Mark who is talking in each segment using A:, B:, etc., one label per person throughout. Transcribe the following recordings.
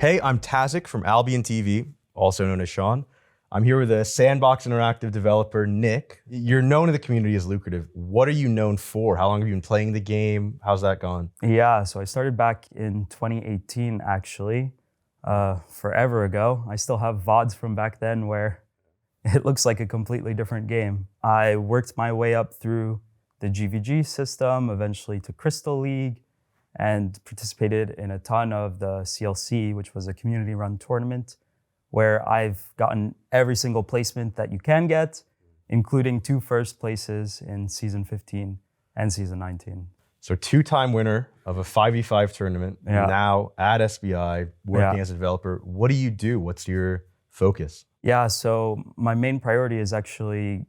A: Hey, I'm Tazik from AlbionTV, also known as Sean. I'm here with a Sandbox Interactive developer, Nick. You're known in the community as Lucrative. What are you known for? How long have you been playing the game? How's that gone?
B: Yeah, so I started back in 2018, actually, forever ago. I still have VODs from back then where it looks like a completely different game. I worked my way up through the GVG system, eventually to Crystal League, and participated in a ton of the CLC, which was a community-run tournament, where I've gotten every single placement that you can get, including 2 first places in season 15 and season 19.
A: So 2-time winner of a 5v5 tournament, now at SBI, working as a developer. What do you do? What's your focus?
B: Yeah, so my main priority is actually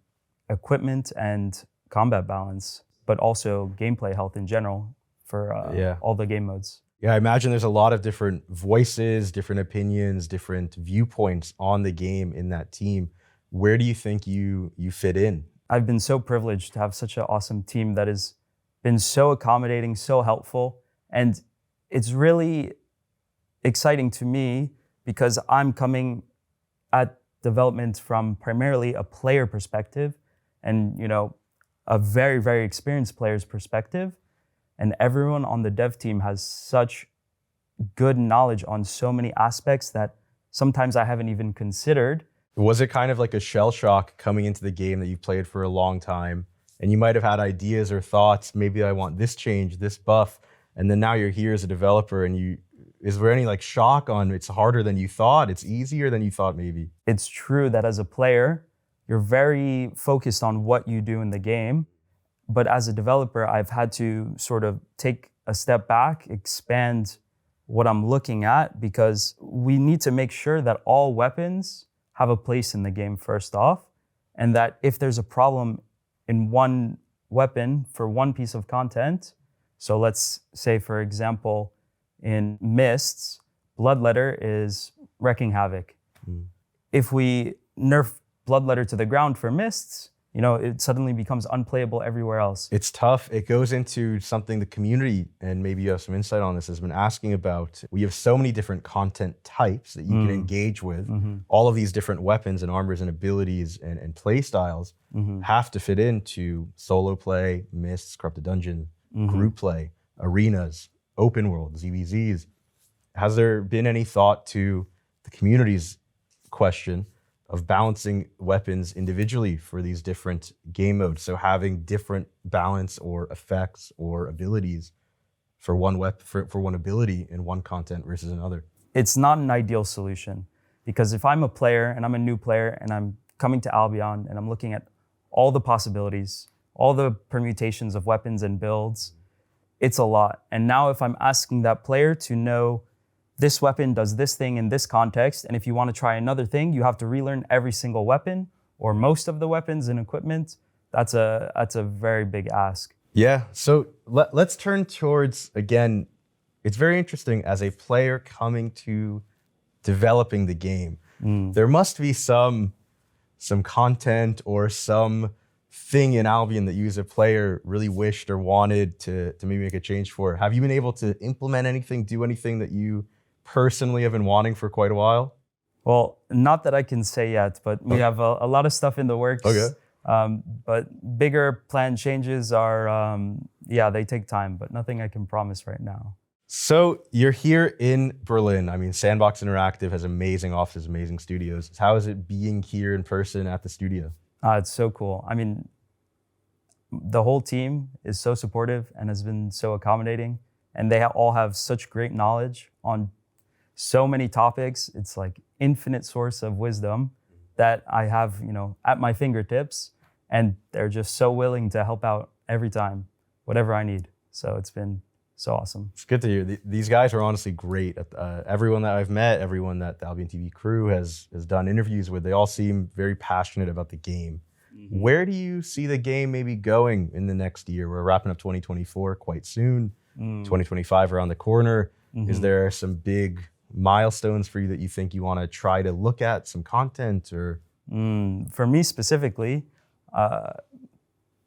B: equipment and combat balance, but also gameplay health in general for all the game modes.
A: Yeah, I imagine there's a lot of different voices, different opinions, different viewpoints on the game in that team. Where do you think you fit in?
B: I've been so privileged to have such an awesome team that has been so accommodating, so helpful. And it's really exciting to me because I'm coming at development from primarily a player perspective and, a very, very experienced player's perspective. And everyone on the dev team has such good knowledge on so many aspects that sometimes I haven't even considered.
A: Was it kind of like a shell shock coming into the game that you played for a long time, and you might have had ideas or thoughts, maybe I want this change, this buff, and then now you're here as a developer and is there any shock on it's harder than you thought, it's easier than you thought maybe?
B: It's true that as a player, you're very focused on what you do in the game. But as a developer, I've had to sort of take a step back, expand what I'm looking at, because we need to make sure that all weapons have a place in the game first off, and that if there's a problem in one weapon for one piece of content, so let's say, for example, in Mists, Bloodletter is wreaking havoc. If we nerf Bloodletter to the ground for Mists, it suddenly becomes unplayable everywhere else.
A: It's tough. It goes into something the community, and maybe you have some insight on this, has been asking about. We have so many different content types that you can engage with. All of these different weapons and armors and abilities and play styles have to fit into solo play, Mists, Corrupted Dungeon, group play, arenas, open world, ZVZs. Has there been any thought to the community's question of balancing weapons individually for these different game modes? So having different balance or effects or abilities for one for one ability in one content versus another.
B: It's not an ideal solution, because if I'm a player and I'm a new player and I'm coming to Albion and I'm looking at all the possibilities, all the permutations of weapons and builds, it's a lot. And now if I'm asking that player to know this weapon does this thing in this context, and if you want to try another thing, you have to relearn every single weapon or most of the weapons and equipment. That's a very big ask.
A: Yeah, so let's turn towards, again, it's very interesting as a player coming to developing the game. There must be some content or some thing in Albion that you as a player really wished or wanted to maybe make a change for. Have you been able to implement anything, do anything that you personally have been wanting for quite a while?
B: Well, not that I can say yet, but we have a lot of stuff in the works.
A: Okay.
B: But bigger planned changes are, they take time, but nothing I can promise right now.
A: So you're here in Berlin. I mean, Sandbox Interactive has amazing offices, amazing studios. How is it being here in person at the studio?
B: It's so cool. I mean, the whole team is so supportive and has been so accommodating, and they all have such great knowledge on so many topics. It's like infinite source of wisdom that I have, at my fingertips, and they're just so willing to help out every time, whatever I need. So it's been so awesome.
A: It's good to hear. These guys are honestly great. Everyone that I've met, everyone that the Albion TV crew has done interviews with, they all seem very passionate about the game. Where do you see the game maybe going in the next year? We're wrapping up 2024 quite soon, 2025 around the corner. Is there some big milestones for you that you think you want to try to look at, some content or?
B: For me specifically,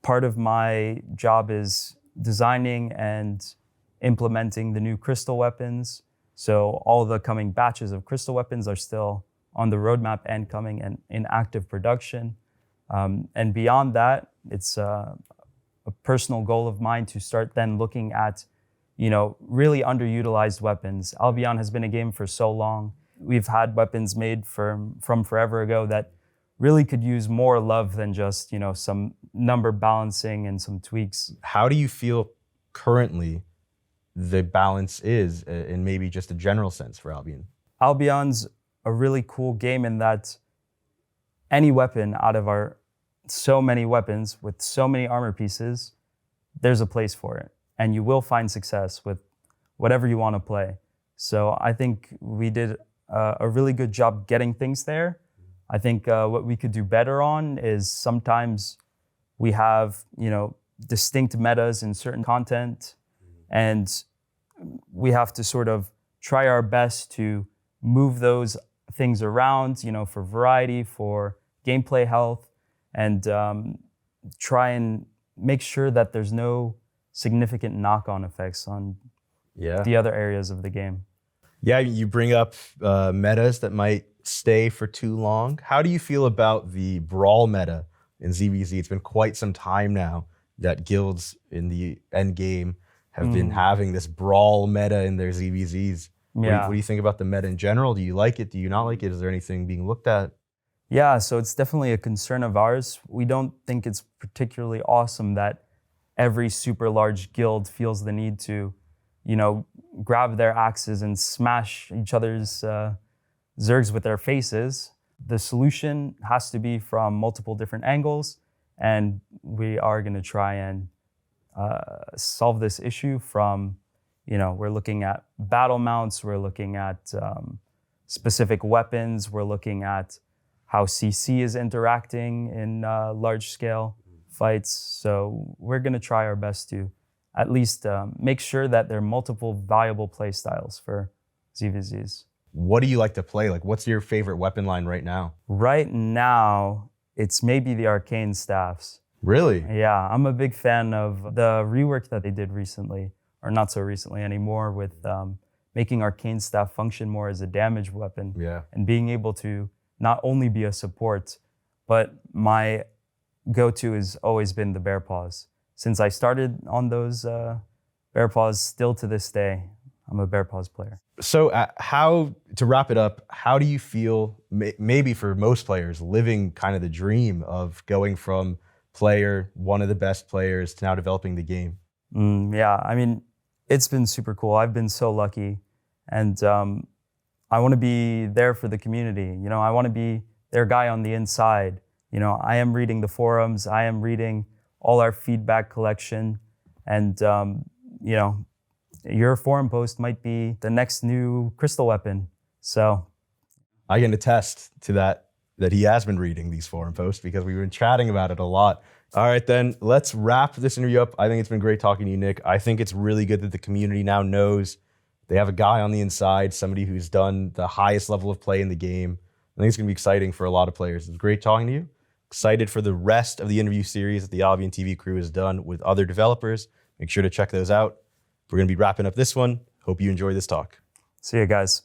B: part of my job is designing and implementing the new crystal weapons. So all the coming batches of crystal weapons are still on the roadmap and coming and in active production. And beyond that, it's a personal goal of mine to start then looking at, really underutilized weapons. Albion has been a game for so long. We've had weapons made from forever ago that really could use more love than just, some number balancing and some tweaks.
A: How do you feel currently the balance is in maybe just a general sense for Albion?
B: Albion's a really cool game in that any weapon out of our so many weapons with so many armor pieces, there's a place for it. And you will find success with whatever you want to play. So I think we did a really good job getting things there. I think what we could do better on is sometimes we have, distinct metas in certain content, and we have to sort of try our best to move those things around, for variety, for gameplay health, and try and make sure that there's no significant knock-on effects on the other areas of the game.
A: Yeah, you bring up metas that might stay for too long. How do you feel about the Brawl meta in ZVZ? It's been quite some time now that guilds in the endgame have been having this Brawl meta in their ZVZs.
B: Yeah.
A: What do you think about the meta in general? Do you like it? Do you not like it? Is there anything being looked at?
B: Yeah, so it's definitely a concern of ours. We don't think it's particularly awesome that every super large guild feels the need to, grab their axes and smash each other's zergs with their faces. The solution has to be from multiple different angles, and we are going to try and solve this issue from, we're looking at battle mounts, we're looking at specific weapons, we're looking at how CC is interacting in large-scale fights. So we're going to try our best to at least make sure that there are multiple viable play styles for ZVZs.
A: What do you like to play? Like, what's your favorite weapon line right now?
B: Right now, it's maybe the arcane staffs.
A: Really?
B: Yeah, I'm a big fan of the rework that they did recently, or not so recently anymore, with making arcane staff function more as a damage weapon.
A: Yeah.
B: And being able to not only be a support, but my go-to has always been the bear paws. Since I started on those bear paws, still to this day, I'm a bear paws player.
A: So to wrap it up, how do you feel, maybe for most players, living kind of the dream of going from player, one of the best players, to now developing the game?
B: Yeah, I mean, it's been super cool. I've been so lucky, and I want to be there for the community. I want to be their guy on the inside. I am reading the forums, I am reading all our feedback collection, and your forum post might be the next new crystal weapon. So
A: I can attest to that he has been reading these forum posts because we've been chatting about it a lot. All right, then let's wrap this interview up. I think it's been great talking to you, Nick. I think it's really good that the community now knows they have a guy on the inside, somebody who's done the highest level of play in the game. I think it's gonna be exciting for a lot of players. It's great talking to you. Excited for the rest of the interview series that the Albion TV crew has done with other developers. Make sure to check those out. We're gonna be wrapping up this one. Hope you enjoy this talk.
B: see you guys.